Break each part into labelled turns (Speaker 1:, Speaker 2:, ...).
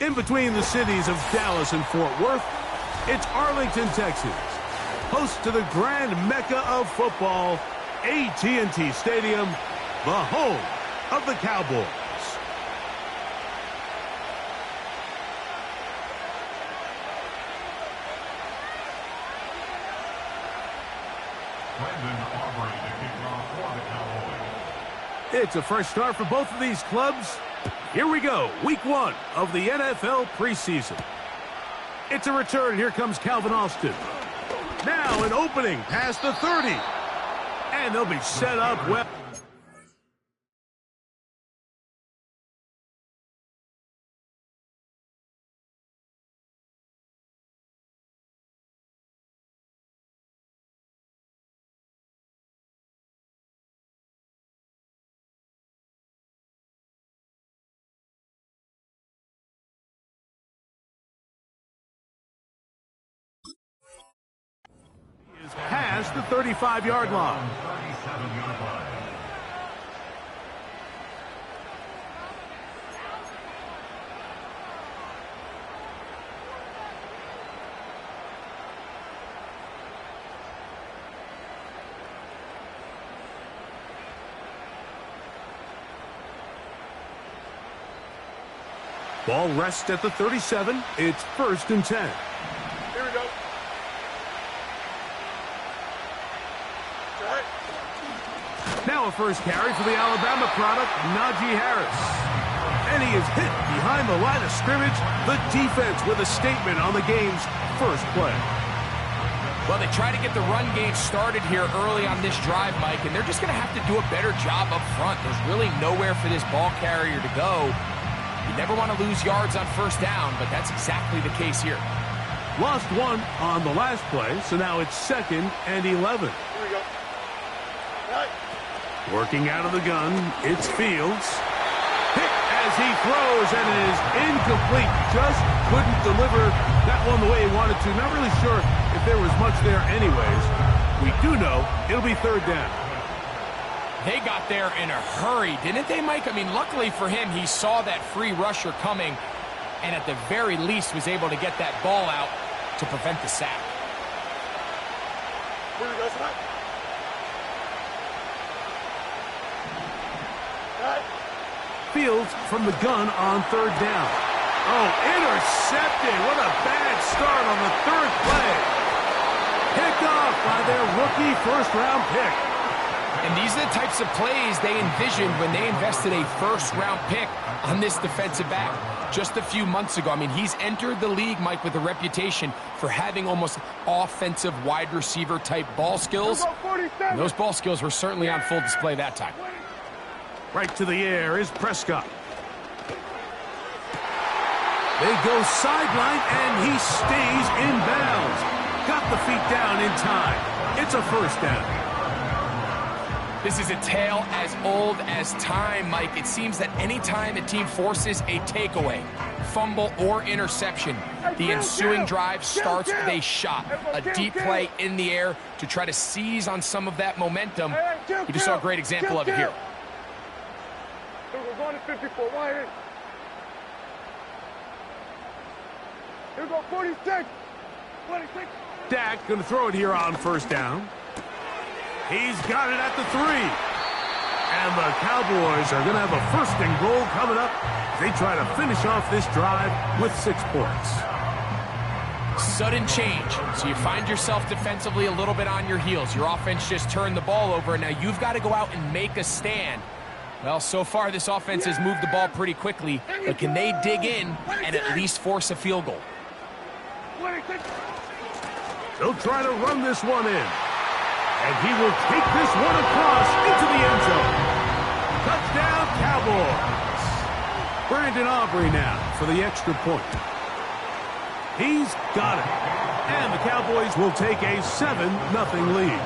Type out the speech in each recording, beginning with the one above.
Speaker 1: In between the cities of Dallas and Fort Worth, it's Arlington, Texas, host to the grand mecca of football, AT&T Stadium, the home of the Cowboys. It's a fresh start for both of these clubs. Here we go, week 1 of the NFL preseason. It's a return. Here comes Calvin Austin. Now an opening past the 30. And they'll be set up well. Past the 35-yard line. Ball rests at the 37. It's 1st and 10.
Speaker 2: Here we go.
Speaker 1: Now a first carry for the Alabama product, Najee Harris. And he is hit behind the line of scrimmage. The defense with a statement on the game's first play.
Speaker 3: Well, they try to get the run game started here early on this drive, Mike, and they're just going to have to do a better job up front. There's really nowhere for this ball carrier to go. You never want to lose yards on first down, but that's exactly the case here.
Speaker 1: Lost 1 on the last play, so now it's 2nd and 11.
Speaker 2: Here we go. Right.
Speaker 1: Working out of the gun, it's Fields. Hit as he throws, and it is incomplete. Just couldn't deliver that one the way he wanted to. Not really sure if there was much there anyways. We do know it'll be 3rd down.
Speaker 3: They got there in a hurry, didn't they, Mike? I mean, luckily for him, he saw that free rusher coming, and at the very least was able to get that ball out to prevent the sack.
Speaker 2: Here we go, son.
Speaker 1: Fields from the gun on 3rd down. Oh, intercepted. What a bad start on the 3rd play. Picked off by their rookie first-round pick.
Speaker 3: And these are the types of plays they envisioned when they invested a first-round pick on this defensive back just a few months ago. I mean, he's entered the league, Mike, with a reputation for having almost offensive wide receiver type ball skills. And those ball skills were certainly on full display that time.
Speaker 1: Right to the air is Prescott. They go sideline, and he stays in bounds. Got the feet down in time. It's a 1st down.
Speaker 3: This is a tale as old as time, Mike. It seems that any time a team forces a takeaway, fumble, or interception, the ensuing drive starts with a shot, a deep play in the air to try to seize on some of that momentum. We just saw a great example of it here.
Speaker 2: We're going to 54. Why here? Here we go, 46. 26.
Speaker 1: Dak going to throw it here on 1st down. He's got it at the 3. And the Cowboys are going to have a 1st and goal coming up. They try to finish off this drive with 6 points.
Speaker 3: Sudden change. So you find yourself defensively a little bit on your heels. Your offense just turned the ball over, and now you've got to go out and make a stand. Well, so far this offense has moved the ball pretty quickly, but can they dig in and at least force a field goal?
Speaker 1: They'll try to run this one in. And he will take this one across into the end zone. Touchdown, Cowboys. Brandon Aubrey now for the extra point. He's got it. And the Cowboys will take a 7-0 lead.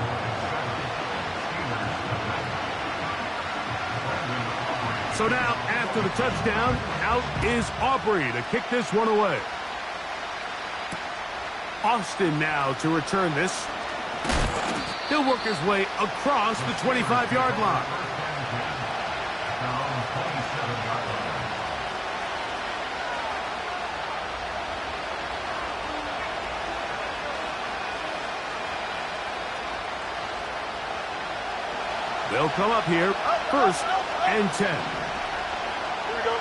Speaker 1: So now, after the touchdown, out is Aubrey to kick this one away. Austin now to return this. He'll work his way across the 25-yard line. They'll come up here, 1st and 10.
Speaker 2: Here we go.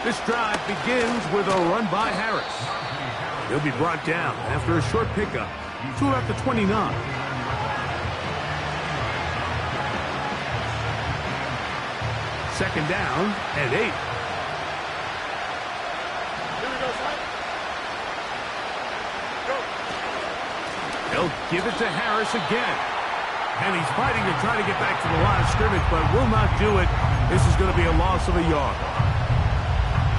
Speaker 1: This drive begins with a run by Harris. He'll be brought down after a short pickup to about the 29. Second down and 8.
Speaker 2: Here we go, son. Go.
Speaker 1: They'll give it to Harris again. And he's fighting to try to get back to the line of scrimmage, but will not do it. This is going to be a loss of a yard.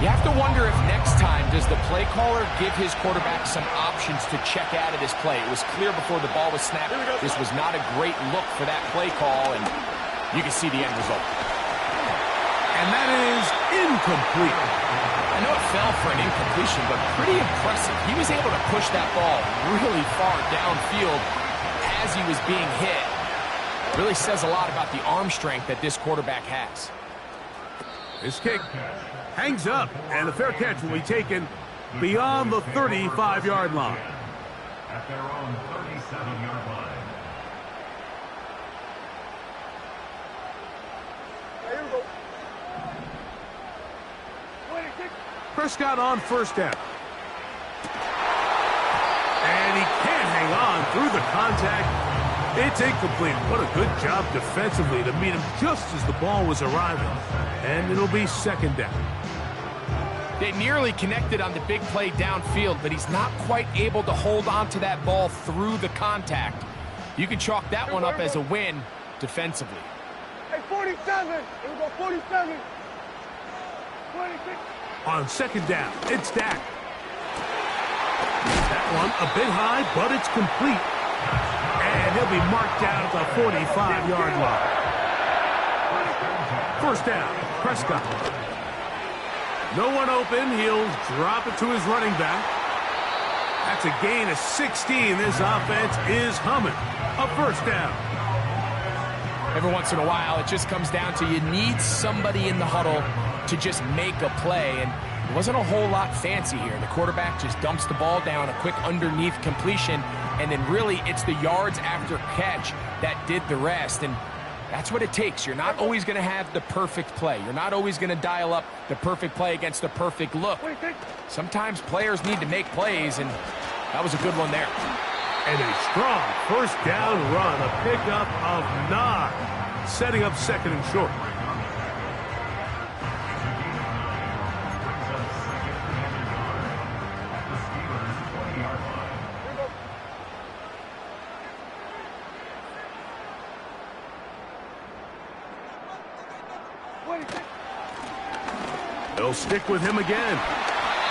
Speaker 3: You have to wonder if next time does the play caller give his quarterback some options to check out of this play. It was clear before the ball was snapped. This was not a great look for that play call, and you can see the end result.
Speaker 1: And that is incomplete.
Speaker 3: I know it fell for an incompletion, but pretty impressive. He was able to push that ball really far downfield as he was being hit. Really says a lot about the arm strength that this quarterback has.
Speaker 1: This kick hangs up, and a fair catch will be taken beyond the 35-yard line.
Speaker 4: At their own 37-yard line.
Speaker 2: Here we go. 26.
Speaker 1: Prescott on 1st down. And he can't hang on through the contact. It's incomplete. What a good job defensively to meet him just as the ball was arriving. And it'll be 2nd down.
Speaker 3: They nearly connected on the big play downfield, but he's not quite able to hold on to that ball through the contact. You can chalk that one up as a win defensively.
Speaker 2: Hey, 47. Here we go, 47. 26.
Speaker 1: On 2nd down, it's Dak. That one a bit high, but it's complete. And he'll be marked down at the 45-yard line. 1st down, Prescott. No one open. He'll drop it to his running back. That's a gain of 16. This offense is humming. A 1st down.
Speaker 3: Every once in a while, it just comes down to you need somebody in the huddle to just make a play, and it wasn't a whole lot fancy here. The quarterback just dumps the ball down, a quick underneath completion, and then really it's the yards after catch that did the rest, and that's what it takes. You're not always going to have the perfect play. You're not always going to dial up the perfect play against the perfect look. Sometimes players need to make plays, and that was a good one there.
Speaker 1: And a strong 1st down run, a pickup of 9, setting up 2nd and short. They'll stick with him again.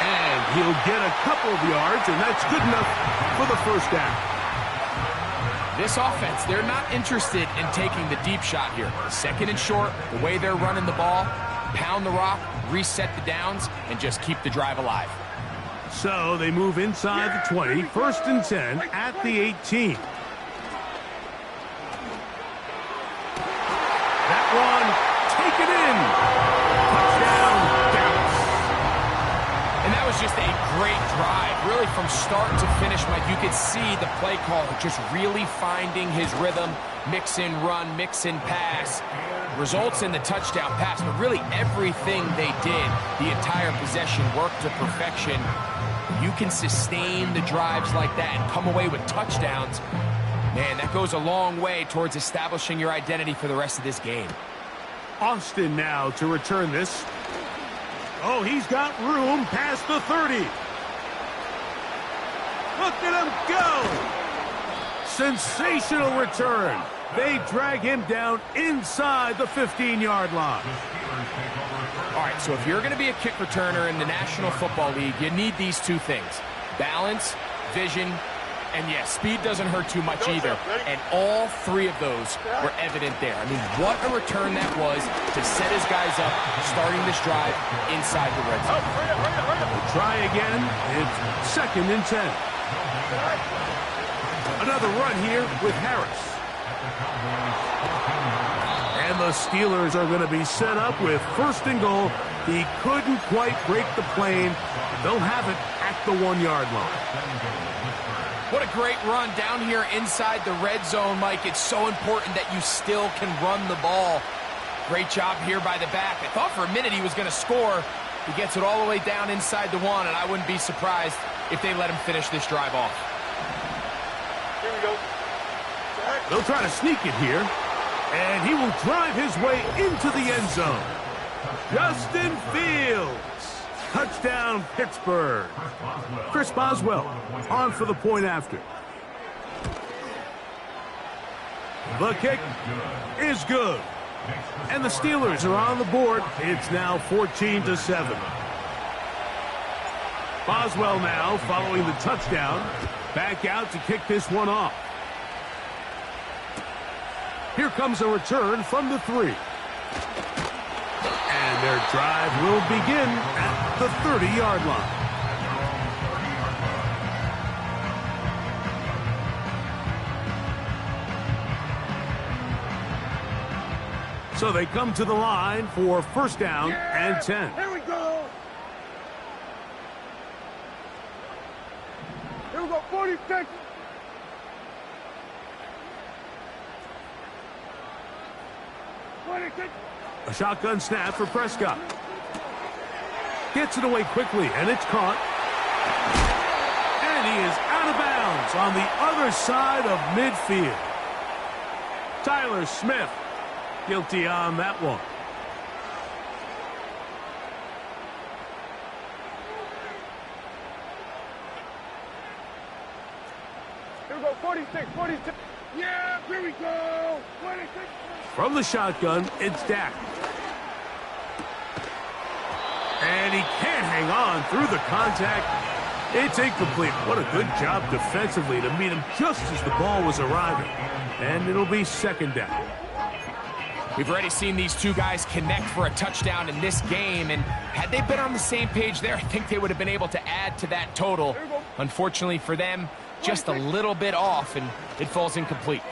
Speaker 1: And he'll get a couple of yards, and that's good enough for the 1st down.
Speaker 3: This offense, they're not interested in taking the deep shot here. 2nd and short, the way they're running the ball, pound the rock, reset the downs, and just keep the drive alive.
Speaker 1: So they move inside the 20, 1st and 10 at the 18. That one, take it in. Touchdown, Dallas.
Speaker 3: And that was just a great drive, really from start to finish, Mike. You could see the play caller just really finding his rhythm, mix in run, mix in pass. Results in the touchdown pass, but really everything they did, the entire possession worked to perfection. You can sustain the drives like that and come away with touchdowns. Man, that goes a long way towards establishing your identity for the rest of this game.
Speaker 1: Austin now to return this. Oh, he's got room past the 30. Look at him go. Sensational return. They drag him down inside the 15-yard line.
Speaker 3: All right, so if you're going to be a kick returner in the National Football League, you need these 2 things. Balance, vision, and yes, speed doesn't hurt too much either. And all 3 of those were evident there. I mean, what a return that was to set his guys up, starting this drive inside the red zone.
Speaker 1: We'll try again. It's 2nd and 10. Another run here with Harris. And the Steelers are going to be set up with first and goal. He couldn't quite break the plane. They'll have it at the 1-yard line.
Speaker 3: What a great run down here inside the red zone, Mike. It's so important that you still can run the ball. Great job here by the back. I thought for a minute he was going to score. He gets it all the way down inside the 1, and I wouldn't be surprised if they let him finish this drive off.
Speaker 2: Here we go.
Speaker 1: They'll try to sneak it here. And he will drive his way into the end zone. Justin Fields. Touchdown, Pittsburgh. Chris Boswell on for the point after. The kick is good. And the Steelers are on the board. It's now 14-7. Boswell now following the touchdown. Back out to kick this one off. Here comes a return from the 3. And their drive will begin at the 30-yard line. So they come to the line for first down and 10.
Speaker 2: Here we go. Here we go, 46.
Speaker 1: A shotgun snap for Prescott. Gets it away quickly, and it's caught. And he is out of bounds on the other side of midfield. Tyler Smith, guilty on that one.
Speaker 2: Here we go, 46, 46. Yeah, here we go. 46.
Speaker 1: From the shotgun, it's Dak. And he can't hang on through the contact. It's incomplete. What a good job defensively to meet him just as the ball was arriving. And it'll be second down.
Speaker 3: We've already seen these two guys connect for a touchdown in this game, and had they been on the same page there, I think they would have been able to add to that total. Unfortunately for them, just a little bit off, and it falls incomplete.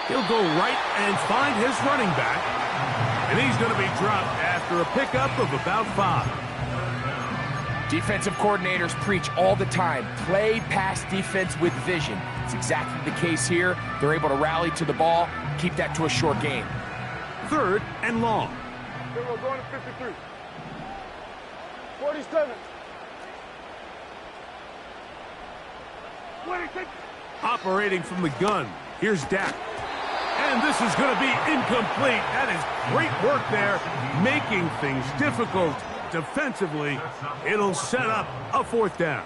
Speaker 1: He'll go right and find his running back. And he's going to be dropped after a pickup of about 5.
Speaker 3: Defensive coordinators preach all the time, play pass defense with vision. It's exactly the case here. They're able to rally to the ball, keep that to a short game.
Speaker 1: Third and long.
Speaker 2: Here we go, going to 53. 47. 26.
Speaker 1: Operating from the gun. Here's Dak. And this is going to be incomplete. That is great work there, making things difficult defensively. It'll set up a fourth down.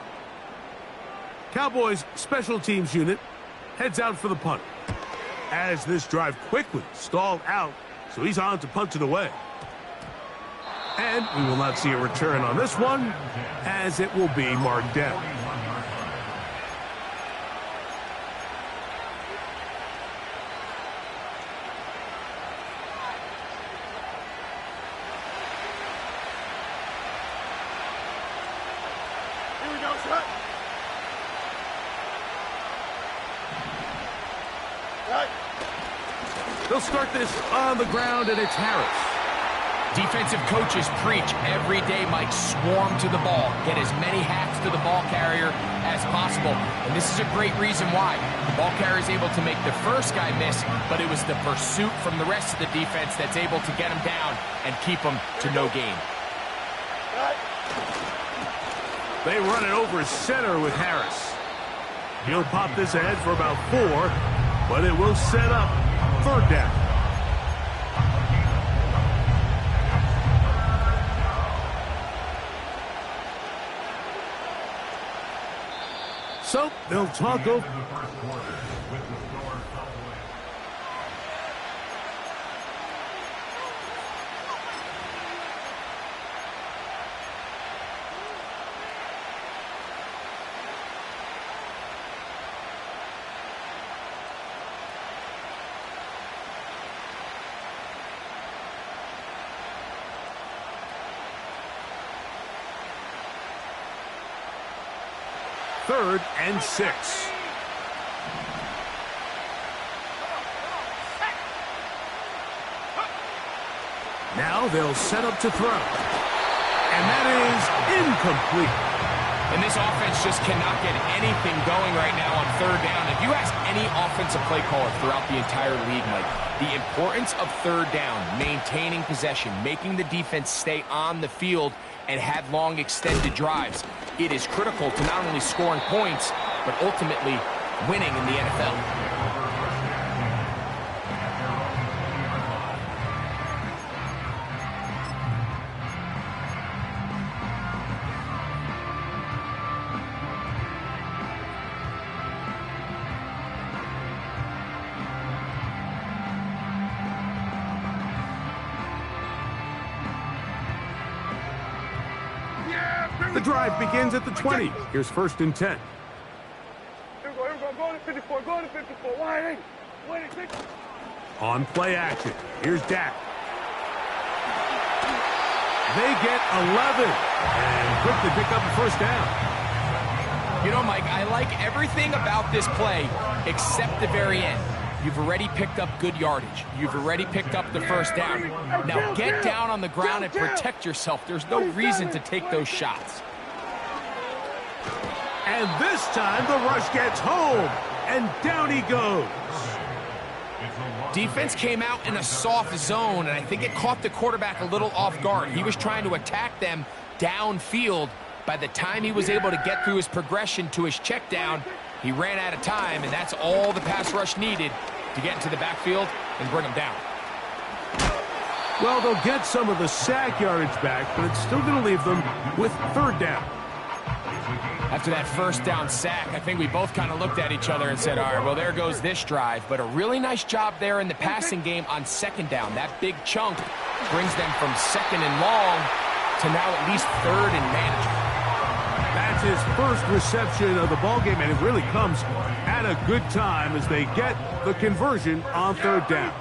Speaker 1: Cowboys special teams unit heads out for the punt. As this drive quickly stalled out, so he's on to punt it away. And we will not see a return on this one, as it will be marked down. They'll start this on the ground, and it's Harris.
Speaker 3: Defensive coaches preach every day, Mike, swarm to the ball. Get as many hats to the ball carrier as possible. And this is a great reason why. The ball carrier is able to make the first guy miss, but it was the pursuit from the rest of the defense that's able to get him down and keep him to no gain.
Speaker 1: They run it over center with Harris. He'll pop this ahead for about 4, but it will set up third down. So they'll talk over. Third and 6. Now they'll set up to throw. And that is incomplete.
Speaker 3: And this offense just cannot get anything going right now on third down. If you ask any offensive play caller throughout the entire league, Mike, the importance of third down, maintaining possession, making the defense stay on the field, and have long extended drives, it is critical to not only scoring points, but ultimately winning in the NFL.
Speaker 1: The drive begins at the 20. Here's 1st and 10.
Speaker 2: Here we go, go to 54, go to 54, wide 6.
Speaker 1: On play action, here's Dak. They get 11 and quickly pick up a 1st down.
Speaker 3: You know, Mike, I like everything about this play except the very end. You've already picked up good yardage. You've already picked up the 1st down. Now get down on the ground and protect yourself. There's no reason to take those shots.
Speaker 1: And this time the rush gets home, and down he goes.
Speaker 3: Defense came out in a soft zone, and I think it caught the quarterback a little off guard. He was trying to attack them downfield. By the time he was able to get through his progression to his check down, he ran out of time, and that's all the pass rush needed to get into the backfield and bring him down.
Speaker 1: Well, they'll get some of the sack yardage back, but it's still going to leave them with 3rd down.
Speaker 3: After that 1st down sack, I think we both kind of looked at each other and said, all right, well, there goes this drive. But a really nice job there in the passing game on 2nd down. That big chunk brings them from 2nd and long to now at least 3rd and manageable.
Speaker 1: That's his 1st reception of the ballgame, and it really comes at a good time as they get the conversion on 3rd down.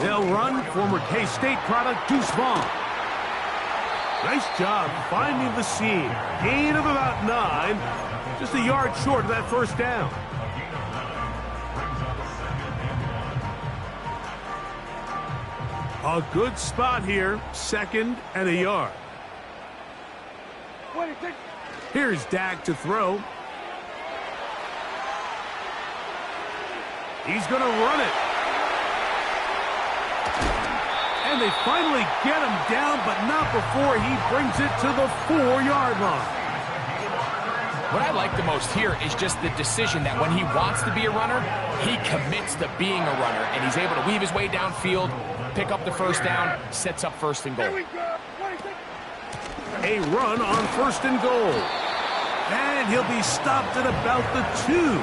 Speaker 1: They'll run former K-State product Deuce Vaughn. Nice job finding the seam. Gain of about 9, just a yard short of that 1st down. A good spot here, 2nd and a yard. Here's Dak to throw. He's going to run it. And they finally get him down, but not before he brings it to the 4-yard line.
Speaker 3: What I like the most here is just the decision that when he wants to be a runner, he commits to being a runner, and he's able to weave his way downfield, pick up the 1st down, sets up 1st and goal.
Speaker 1: A run on 1st and goal. And he'll be stopped at about the 2.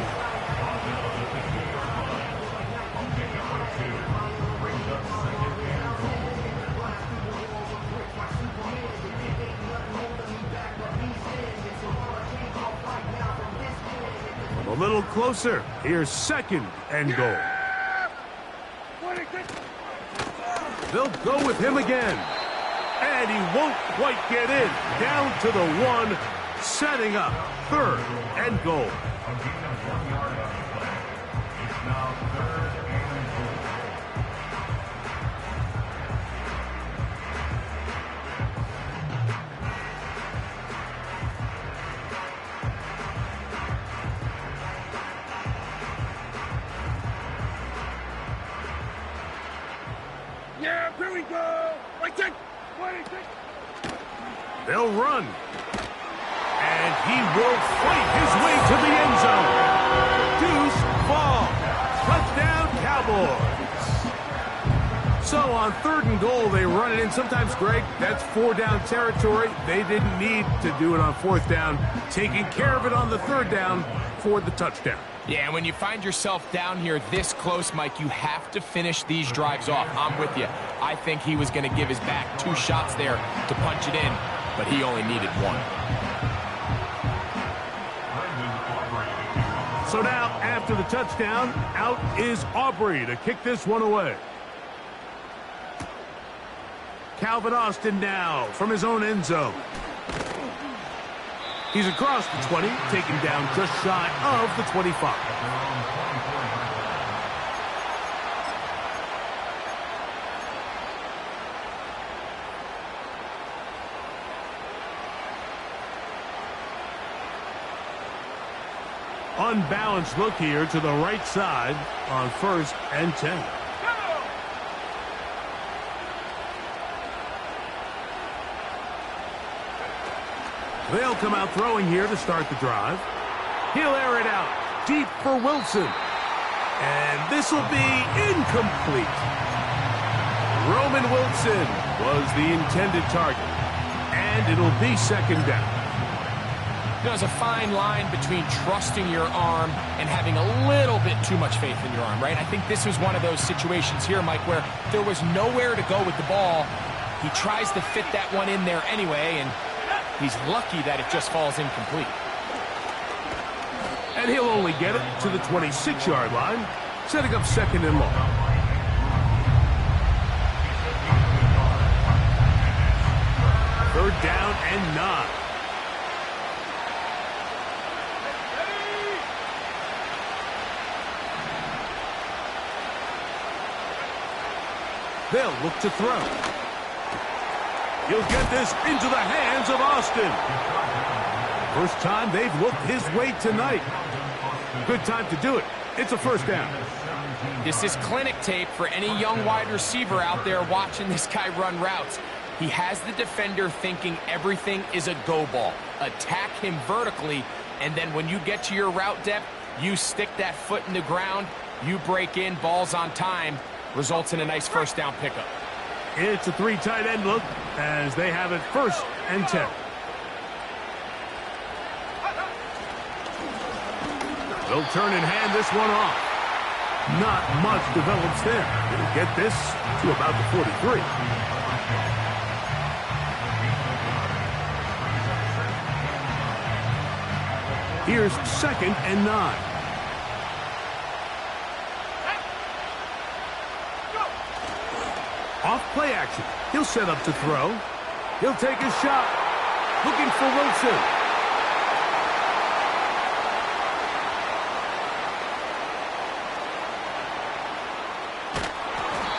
Speaker 1: A little closer. Here's 2nd and goal. They'll go with him again. And he won't quite get in. Down to the 1, setting up 3rd and goal.
Speaker 2: Yeah, here we go.
Speaker 1: They'll run. And he will fight his way to the end zone. Deuce ball. Touchdown, Cowboys. So on 3rd and goal, they run it in. Sometimes, Greg, that's 4-down territory. They didn't need to do it on 4th down. Taking care of it on the 3rd down for the touchdown.
Speaker 3: Yeah, when you find yourself down here this close, Mike, you have to finish these drives off. I'm with you. I think he was going to give his back 2 shots there to punch it in, but he only needed 1.
Speaker 1: So now, after the touchdown, out is Aubrey to kick this one away. Calvin Austin now from his own end zone. He's across the 20, taken down just shy of the 25. unbalanced look here to the right side on 1st and 10. They'll come out throwing here to start the drive. He'll air it out deep for Wilson. And this will be incomplete. Roman Wilson was the intended target. And it'll be 2nd down.
Speaker 3: There's a fine line between trusting your arm and having a little bit too much faith in your arm, right? I think this was one of those situations here, Mike, where there was nowhere to go with the ball. He tries to fit that one in there anyway, and he's lucky that it just falls incomplete.
Speaker 1: And he'll only get it to the 26-yard line, setting up 2nd and long. Third down and 9. They'll look to throw. He'll get this into the hands of Austin. First time they've looked his way tonight. Good time to do it. It's a 1st down.
Speaker 3: This is clinic tape for any young wide receiver out there watching this guy run routes. He has the defender thinking everything is a go ball. Attack him vertically, and then when you get to your route depth, you stick that foot in the ground, you break in, balls on time, results in a nice 1st down pickup.
Speaker 1: It's a 3 tight end look as they have it 1st and 10. They'll turn and hand this one off. Not much develops there. He'll get this to about the 43. Here's 2nd and 9. Off play action. He'll set up to throw. He'll take a shot. Looking for Wilson.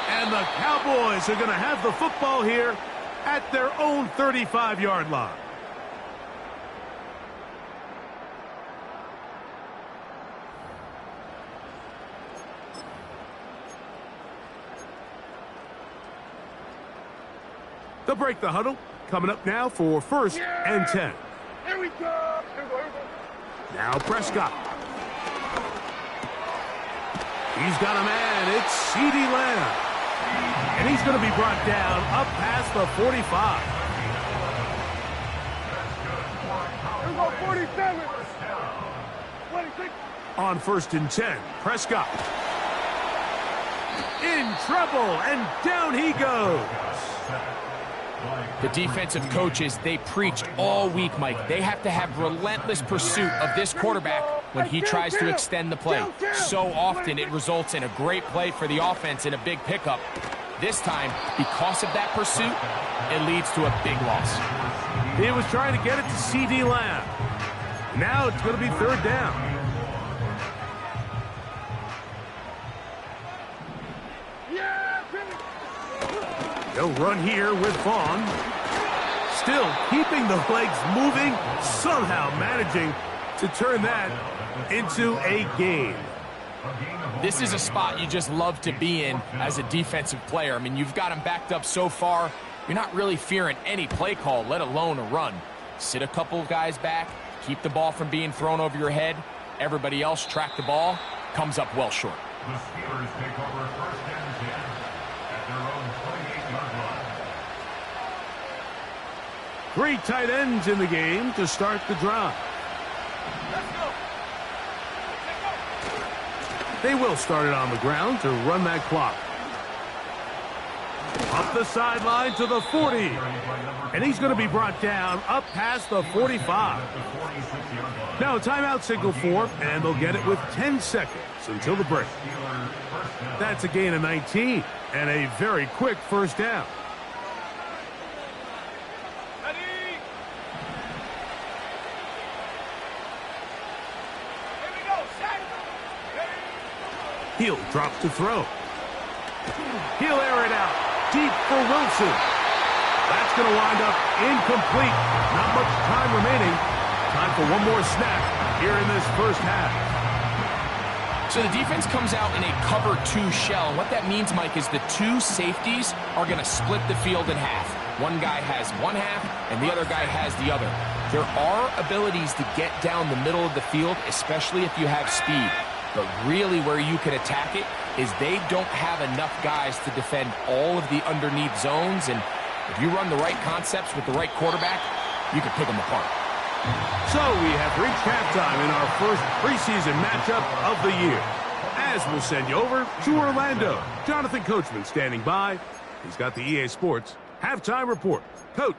Speaker 1: And the Cowboys are going to have the football here at their own 35-yard line. They'll break the huddle. Coming up now for 1st and 10.
Speaker 2: Here we go. Here we go.
Speaker 1: Now Prescott. He's got a man. It's CeeDee Lamb. And he's going to be brought down up past the 45.
Speaker 2: Here we go, 47. 26.
Speaker 1: On 1st and 10, Prescott. In trouble, and down he goes.
Speaker 3: The defensive coaches, they preached all week, Mike. They have to have relentless pursuit of this quarterback when he tries to extend the play. So often it results in a great play for the offense and a big pickup. This time, because of that pursuit, it leads to a big loss.
Speaker 1: He was trying to get it to CeeDee Lamb. Now it's going to be 3rd down. They'll run here with Vaughn. Still keeping the legs moving, somehow managing to turn that into a gain.
Speaker 3: This is a spot you just love to be in as a defensive player. I mean, you've got him backed up so far, you're not really fearing any play call, let alone a run. Sit a couple of guys back, keep the ball from being thrown over your head. Everybody else track the ball, comes up well short.
Speaker 4: The Steelers take over 1st and 10 at their own 28-yard line.
Speaker 1: 3 tight ends in the game to start the drive. They will start it on the ground to run that clock. Up the sideline to the 40. And he's going to be brought down up past the 45. Now a timeout signal for, and they'll get it with 10 seconds until the break. That's a gain of 19 and a very quick 1st down. He'll drop to throw. He'll air it out deep for Wilson. That's going to wind up incomplete. Not much time remaining. Time for one more snap here in this first half.
Speaker 3: So the defense comes out in a cover 2 shell. And what that means, Mike, is the 2 safeties are going to split the field in half. One guy has one half, and the other guy has the other. There are abilities to get down the middle of the field, especially if you have speed. But really where you can attack it is they don't have enough guys to defend all of the underneath zones. And if you run the right concepts with the right quarterback, you can pick them apart.
Speaker 1: So we have reached halftime in our first preseason matchup of the year. As we'll send you over to Orlando. Jonathan Coachman standing by. He's got the EA Sports halftime report. Coach.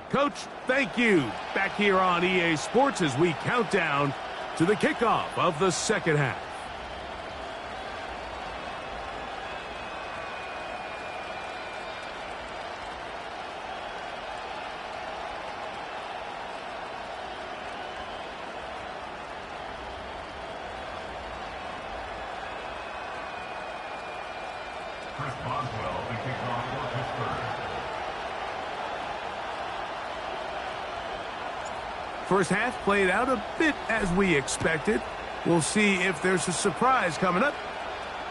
Speaker 1: Coach, thank you. Back here on EA Sports as we count down to the kickoff of the second half.
Speaker 4: Chris Boswell, the kickoff for Pittsburgh.
Speaker 1: First half played out a bit as we expected. We'll see if there's a surprise coming up.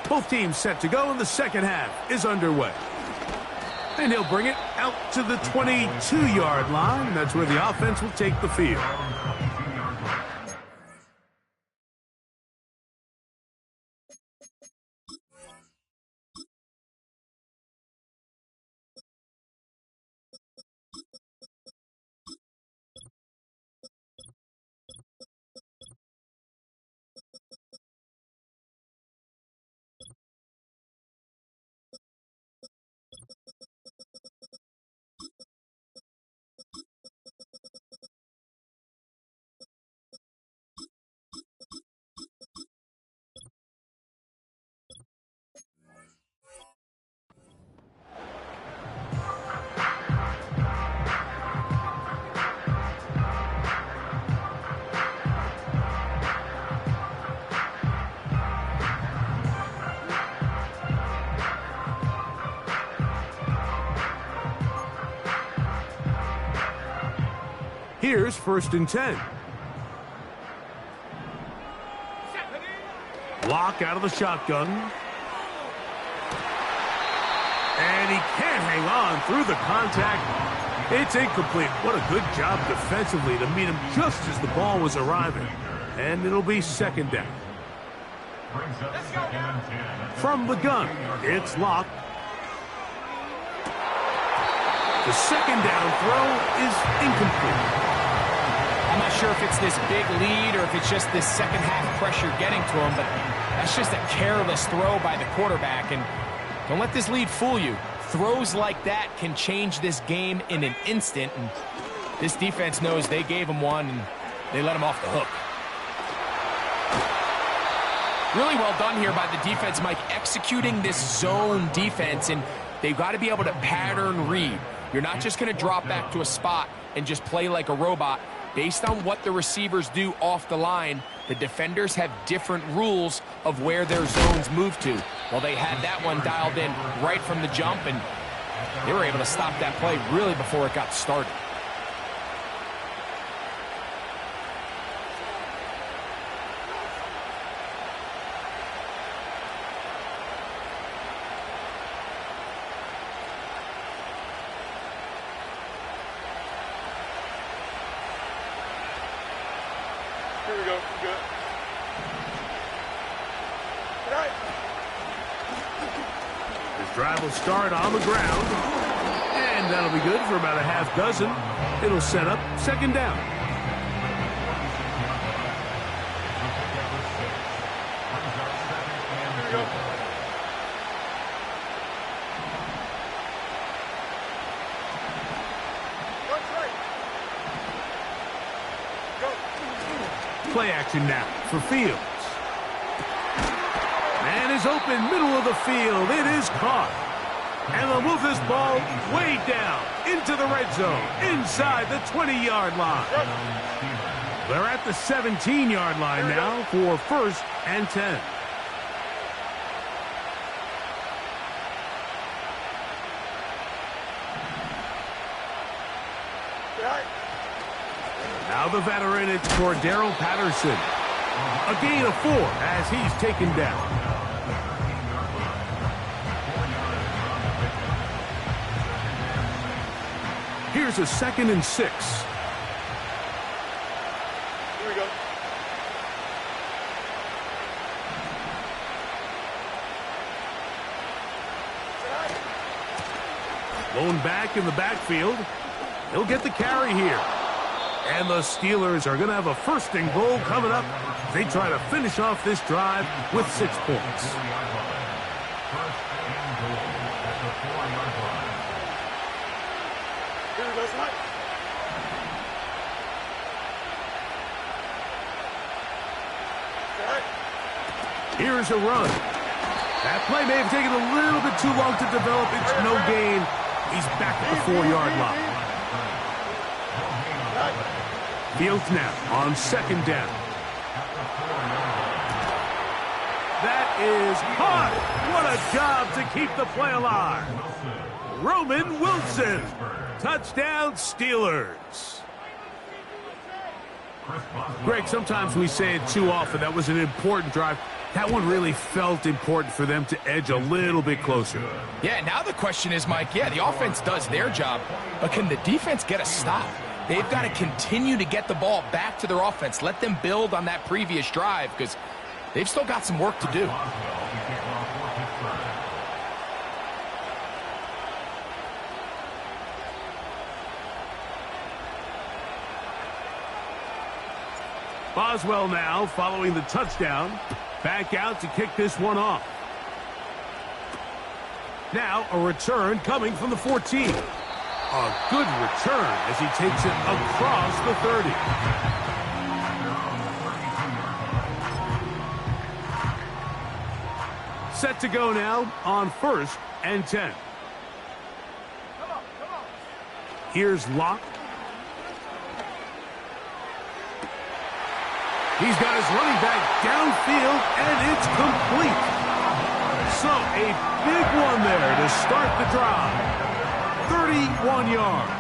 Speaker 1: Both teams set to go, and the second half is underway. And he'll bring it out to the 22-yard line. That's where the offense will take the field. Here's 1st and 10. Lock out of the shotgun. And he can't hang on through the contact. It's incomplete. What a good job defensively to meet him just as the ball was arriving. And it'll be 2nd down. From the gun, it's Lock. The 2nd down throw is incomplete.
Speaker 3: I'm not sure if it's this big lead or if it's just this second half pressure getting to him, but that's just a careless throw by the quarterback. And don't let this lead fool you. Throws like that can change this game in an instant. And this defense knows they gave him one, and they let him off the hook. Really well done here by the defense, Mike, executing this zone defense. And they've got to be able to pattern read. You're not just going to drop back to a spot and just play like a robot. Based on what the receivers do off the line, the defenders have different rules of where their zones move to. Well, they had that one dialed in right from the jump, and they were able to stop that play really before it got started.
Speaker 2: Here we go. We're good. All right.
Speaker 1: This drive will start on the ground. And that'll be good for about a half dozen. It'll set up 2nd down.
Speaker 2: Here we go.
Speaker 1: Play action now for Fields. Man is open, middle of the field. It is caught. And they'll move this ball way down into the red zone, inside the 20-yard line. They're at the 17-yard line now for 1st and 10. Now the veteran, it's Cordero Patterson. A gain of 4 as he's taken down. Here's a 2nd and 6.
Speaker 2: Here we go.
Speaker 1: Lone back in the backfield. He'll get the carry here. And the Steelers are going to have a 1st and goal coming up. They try to finish off this drive with 6 points.
Speaker 2: Here we go, Smite.
Speaker 1: Here's a run. That play may have taken a little bit too long to develop. It's no gain. He's back at the 4-yard line. Fields now on 2nd down. That is caught. What a job to keep the play alive. Roman Wilson. Touchdown, Steelers. Greg, sometimes we say it too often. That was an important drive. That one really felt important for them to edge a little bit closer.
Speaker 3: Yeah, now the question is, Mike, yeah, the offense does their job, but can the defense get a stop? They've got to continue to get the ball back to their offense. Let them build on that previous drive because they've still got some work to do.
Speaker 1: Boswell now following the touchdown. Back out to kick this one off. Now a return coming from the 14. A good return as he takes it across the 30. Set to go now on 1st and 10. Here's Locke. He's got his running back downfield, and it's complete. So a big one there to start the drive. 31 yards.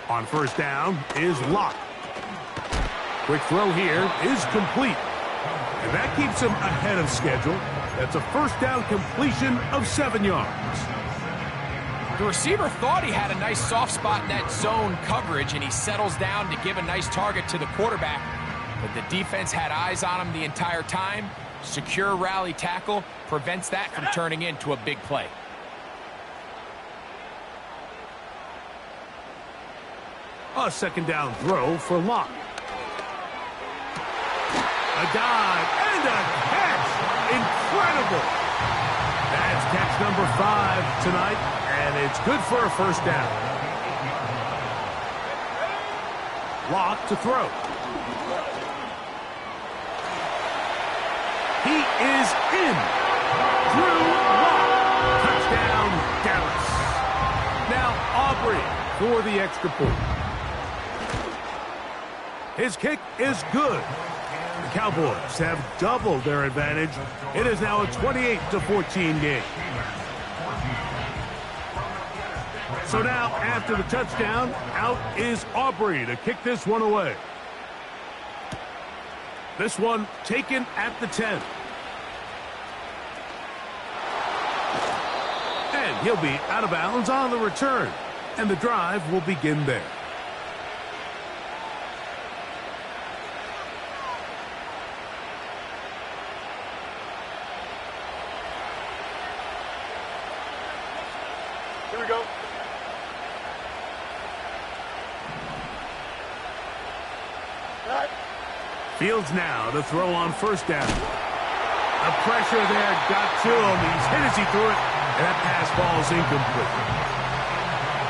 Speaker 1: On 1st down is Locke. Quick throw here is complete. And that keeps him ahead of schedule. That's a 1st down completion of 7 yards.
Speaker 3: The receiver thought he had a nice soft spot in that zone coverage, and he settles down to give a nice target to the quarterback. But the defense had eyes on him the entire time. Secure rally tackle prevents that from turning into a big play.
Speaker 1: A 2nd down throw for Locke. A dive and a catch. Incredible. That's catch number 5 tonight. And it's good for a 1st down. Locke to throw. He is in. Drew Locke. Touchdown, Dallas. Now Aubrey for the extra point. His kick is good. The Cowboys have doubled their advantage. It is now a 28-14 game. So now, after the touchdown, out is Aubrey to kick this one away. This one taken at the 10. And he'll be out of bounds on the return. And the drive will begin there.
Speaker 2: Here we go.
Speaker 1: Fields now to throw on 1st down. The pressure there got to him. He's hit as he threw it, and that pass ball's incomplete.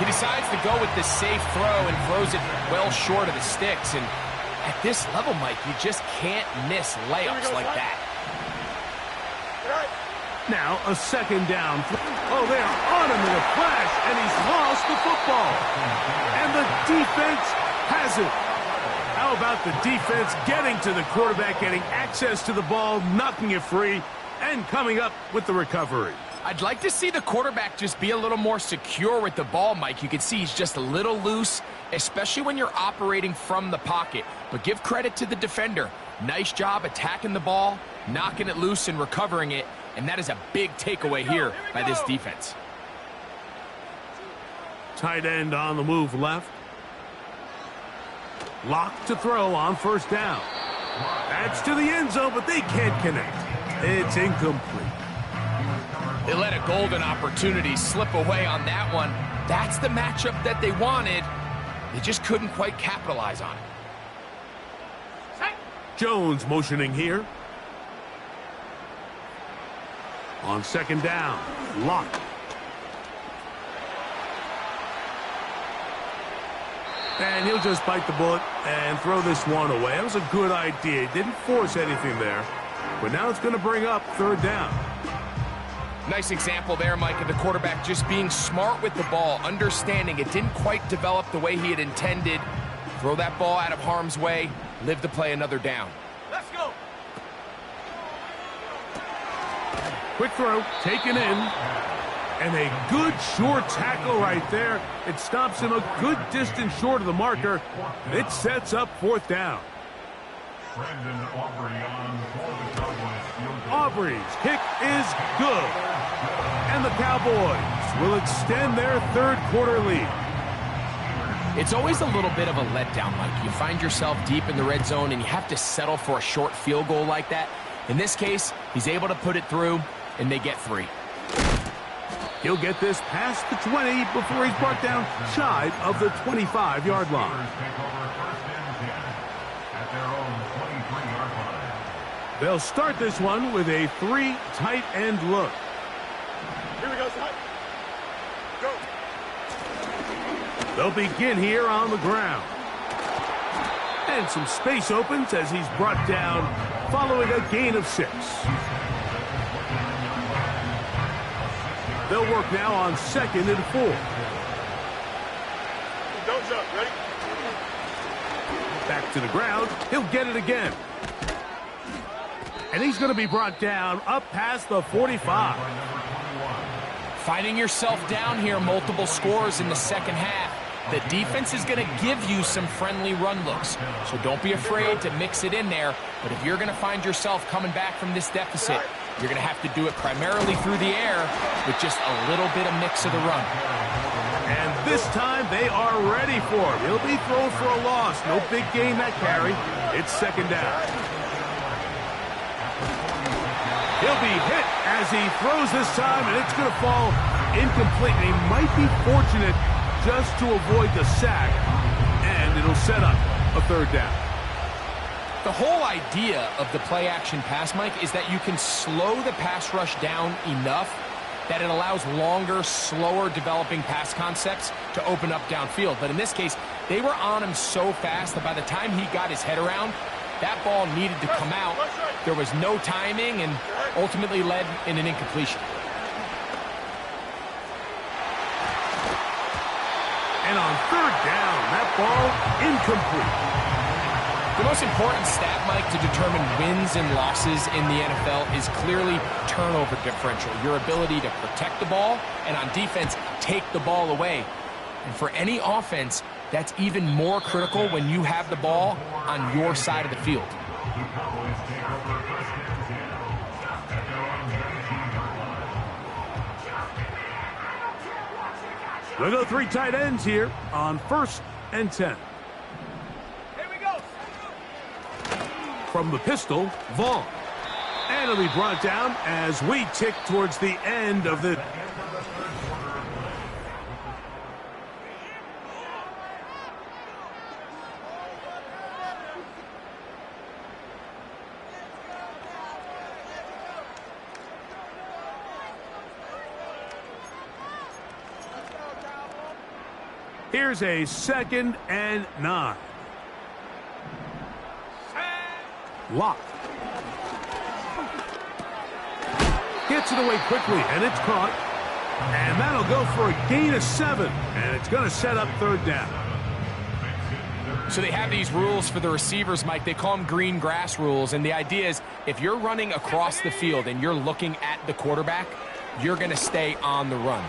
Speaker 3: He decides to go with the safe throw and throws it well short of the sticks. And at this level, Mike, you just can't miss layups like that.
Speaker 1: Now a 2nd down. Oh, they are on him in a flash, and he's lost the football. And the defense has it. How about the defense getting to the quarterback, getting access to the ball, knocking it free, and coming up with the recovery?
Speaker 3: I'd like to see the quarterback just be a little more secure with the ball, Mike. You can see he's just a little loose, especially when you're operating from the pocket. But give credit to the defender. Nice job attacking the ball, knocking it loose and recovering it, and that is a big takeaway here by this defense.
Speaker 1: Tight end on the move left. Locked to throw on first down. That's to the end zone, but they can't connect. It's incomplete.
Speaker 3: They let a golden opportunity slip away on that one. That's the matchup that they wanted. They just couldn't quite capitalize on it.
Speaker 1: Jones motioning here. On second down, locked. And he'll just bite the bullet and throw this one away. That was a good idea. Didn't force anything there. But now it's going to bring up third down.
Speaker 3: Nice example there, Mike, of the quarterback just being smart with the ball, understanding it didn't quite develop the way he had intended. Throw that ball out of harm's way, live to play another down.
Speaker 2: Let's go.
Speaker 1: Quick throw, taken in. And a good short tackle right there. It stops him a good distance short of the marker. It sets up fourth down. Aubrey's kick is good. And the Cowboys will extend their third quarter lead.
Speaker 3: It's always a little bit of a letdown, Mike. You find yourself deep in the red zone and you have to settle for a short field goal like that. In this case, he's able to put it through, and they get 3.
Speaker 1: He'll get this past the 20 before he's brought down shy of the 25-yard line. They'll start this one with a 3 tight end look.
Speaker 2: Here we go, son. Go.
Speaker 1: They'll begin here on the ground. And some space opens as he's brought down following a gain of 6. They'll work now on 2nd and 4.
Speaker 2: Don't jump. Ready?
Speaker 1: Back to the ground. He'll get it again. And he's going to be brought down up past the 45.
Speaker 3: Finding yourself down here, multiple scores in the second half. The defense is going to give you some friendly run looks. So don't be afraid to mix it in there. But if you're going to find yourself coming back from this deficit, you're going to have to do it primarily through the air with just a little bit of mix of the run.
Speaker 1: And this time they are ready for him. He'll be thrown for a loss. No big gain that carry. It's second down. He'll be hit as he throws this time, and it's going to fall incomplete. And he might be fortunate just to avoid the sack, and it'll set up a third down.
Speaker 3: The whole idea of the play-action pass, Mike, is that you can slow the pass rush down enough that it allows longer, slower developing pass concepts to open up downfield. But in this case, they were on him so fast that by the time he got his head around, that ball needed to come out. There was no timing and ultimately led in an incompletion.
Speaker 1: And on third down, that ball incomplete.
Speaker 3: The most important stat, Mike, to determine wins and losses in the NFL is clearly turnover differential, your ability to protect the ball and on defense, take the ball away. And for any offense, that's even more critical when you have the ball on your side of the field.
Speaker 1: We'll go 3 tight ends here on 1st and 10. From the pistol, Vaughn. And it'll be brought down as we tick towards the end of the... Here's a 2nd and 9. Locked. Gets it away quickly, and it's caught. And that'll go for a gain of 7. And it's going to set up third down.
Speaker 3: So they have these rules for the receivers, Mike. They call them green grass rules. And the idea is if you're running across the field and you're looking at the quarterback, you're going to stay on the run.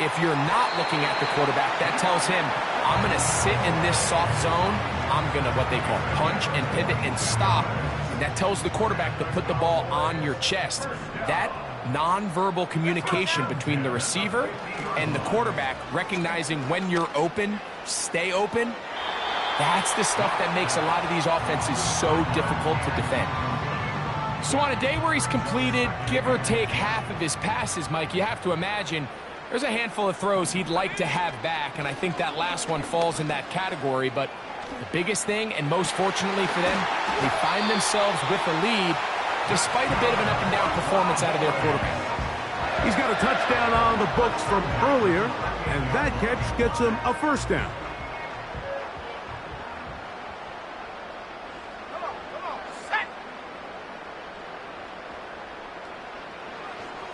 Speaker 3: If you're not looking at the quarterback, that tells him, I'm going to sit in this soft zone. I'm going to, what they call, punch and pivot and stop. And that tells the quarterback to put the ball on your chest. That nonverbal communication between the receiver and the quarterback, recognizing when you're open, stay open, that's the stuff that makes a lot of these offenses so difficult to defend. So on a day where he's completed, give or take half of his passes, Mike, you have to imagine there's a handful of throws he'd like to have back, and I think that last one falls in that category. But the biggest thing, and most fortunately for them, they find themselves with the lead despite a bit of an up-and-down performance out of their quarterback.
Speaker 1: He's got a touchdown on the books from earlier, and that catch gets him a first down.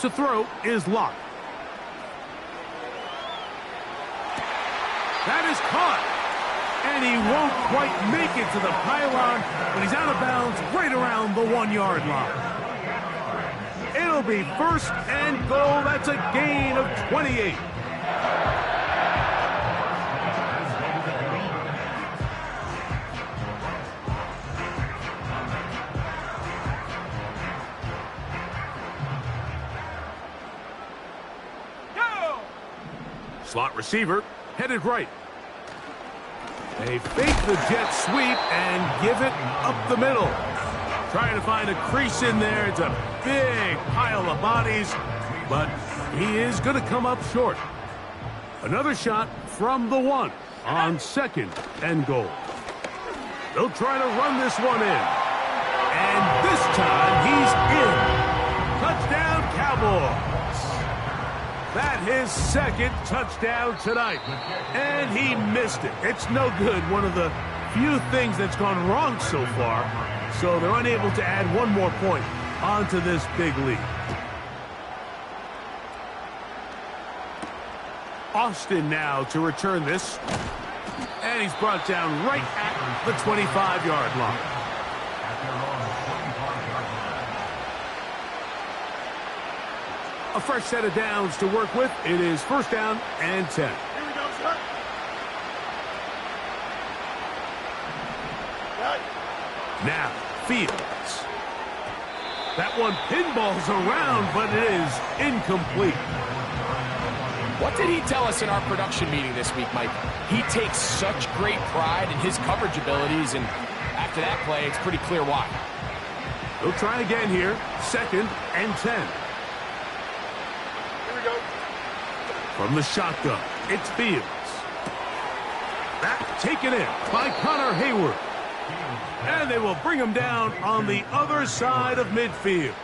Speaker 1: To throw is Locke. That is caught. And he won't quite make it to the pylon, but he's out of bounds right around the 1-yard line. It'll be first and goal. That's a gain of 28. Slot receiver headed right. They fake the jet sweep and give it up the middle. Trying to find a crease in there. It's a big pile of bodies, but he is going to come up short. Another shot from the 1 on second and goal. They'll try to run this one in. And this time he's in. Touchdown, Cowboys. That his second touchdown tonight. And he missed it. It's no good. One of the few things that's gone wrong so far. So they're unable to add one more point onto this big lead. Austin now to return this. And he's brought down right at the 25-yard line. A fresh set of downs to work with. It is first down and 10.
Speaker 2: Here we go, sir.
Speaker 1: Now, Fields. That one pinballs around, but it is incomplete.
Speaker 3: What did he tell us in our production meeting this week, Mike? He takes such great pride in his coverage abilities, and after that play, it's pretty clear why.
Speaker 1: They'll try again here. Second and 10. From the shotgun, it's Fields. That taken in by Connor Hayward. And they will bring him down on the other side of midfield.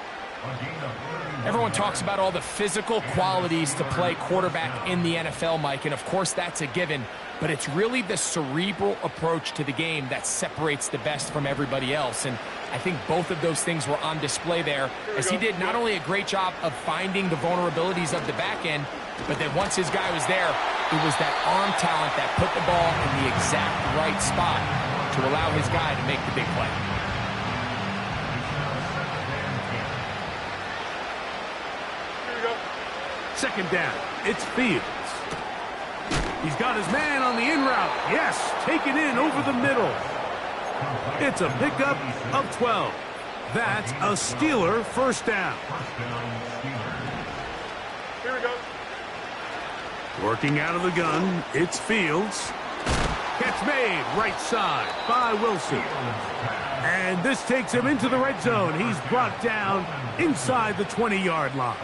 Speaker 3: Everyone talks about all the physical qualities to play quarterback in the NFL, Mike, and of course that's a given, but it's really the cerebral approach to the game that separates the best from everybody else, and I think both of those things were on display there, as he did not only a great job of finding the vulnerabilities of the back end, but then once his guy was there, it was that arm talent that put the ball in the exact right spot to allow his guy to make the big play.
Speaker 1: Second down, it's Fields. He's got his man on the in route. Yes, taken in over the middle. It's a pickup of 12. That's a Steeler first down.
Speaker 2: Here we go.
Speaker 1: Working out of the gun, it's Fields. Catch made, right side by Wilson. And this takes him into the red zone. He's brought down inside the 20-yard line.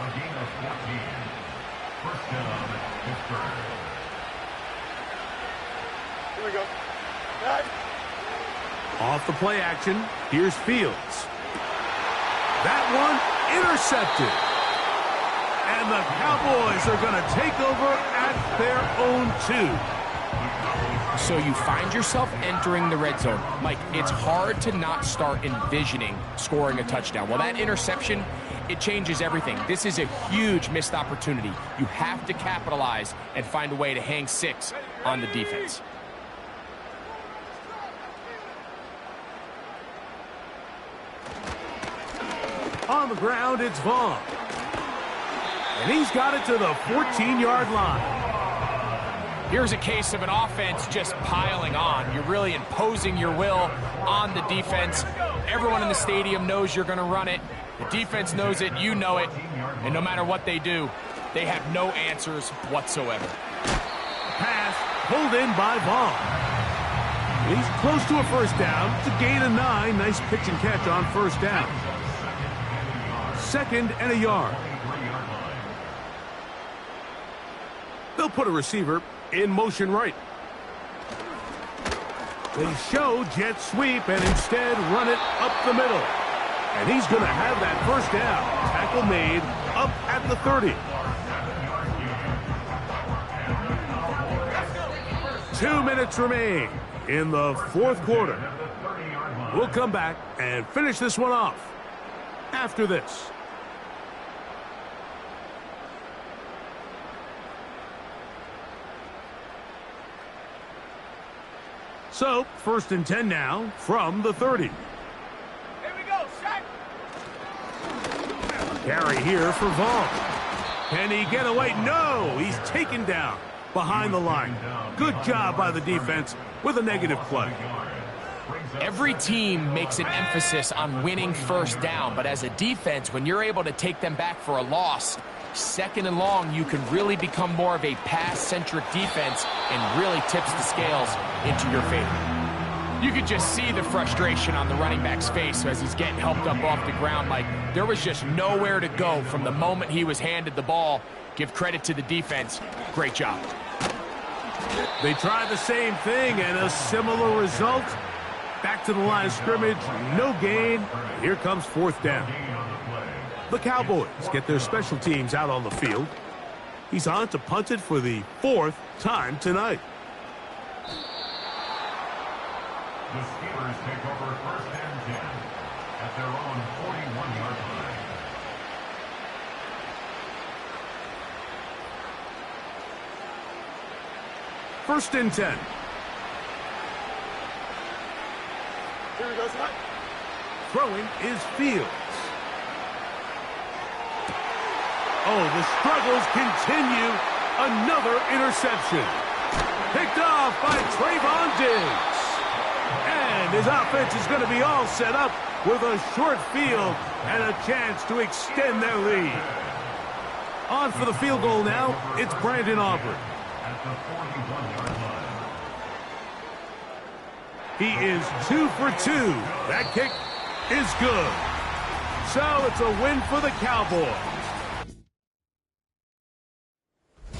Speaker 2: Here we go.
Speaker 1: Off the play action, here's Fields. That one intercepted. And the Cowboys are going to take over at their own 2.
Speaker 3: So you find yourself entering the red zone. Mike, it's hard to not start envisioning scoring a touchdown. Well, that interception, it changes everything. This is a huge missed opportunity. You have to capitalize and find a way to hang 6 on the defense.
Speaker 1: On the ground, it's Vaughn. And he's got it to the 14-yard line.
Speaker 3: Here's a case of an offense just piling on. You're really imposing your will on the defense. Everyone in the stadium knows you're going to run it. The defense knows it, you know it. And no matter what they do, they have no answers whatsoever.
Speaker 1: Pass pulled in by Vaughn. He's close to a first down. It's a gain of 9. Nice pitch and catch on first down. 2nd and a yard. They'll put a receiver in motion right. They show jet sweep and instead run it up the middle. And he's going to have that first down. Tackle made up at the 30. 2 minutes remain in the 4th quarter. We'll come back and finish this one off after this. So, 1st and 10 now from the 30.
Speaker 2: Here we go, sack.
Speaker 1: Carry here for Vaughn. Can he get away? No, he's taken down behind the line. Good job by the defense with a negative play.
Speaker 3: Every team makes an emphasis on winning first down, but as a defense, when you're able to take them back for a loss, 2nd and long, you can really become more of a pass-centric defense and really tips the scales into your favor. You could just see the frustration on the running back's face as he's getting helped up off the ground. Like, there was just nowhere to go from the moment he was handed the ball. Give credit to the defense. Great job.
Speaker 1: They tried the same thing and a similar result. Back to the line of scrimmage, no gain. Here comes 4th down. The Cowboys get their special teams out on the field. He's on to punt it for the 4th time tonight.
Speaker 4: The Steelers take over 1st and 10 at their own 41-yard line.
Speaker 1: First and 10.
Speaker 2: Here we go, Scott.
Speaker 1: Throwing is Fields. Oh, the struggles continue. Another interception. Picked off by Trayvon Diggs. And his offense is going to be all set up with a short field and a chance to extend their lead. On for the field goal now, it's Brandon Aubrey.
Speaker 4: At the 41-yard line.
Speaker 1: He is 2 for 2. That kick is good. So it's a win for the Cowboys.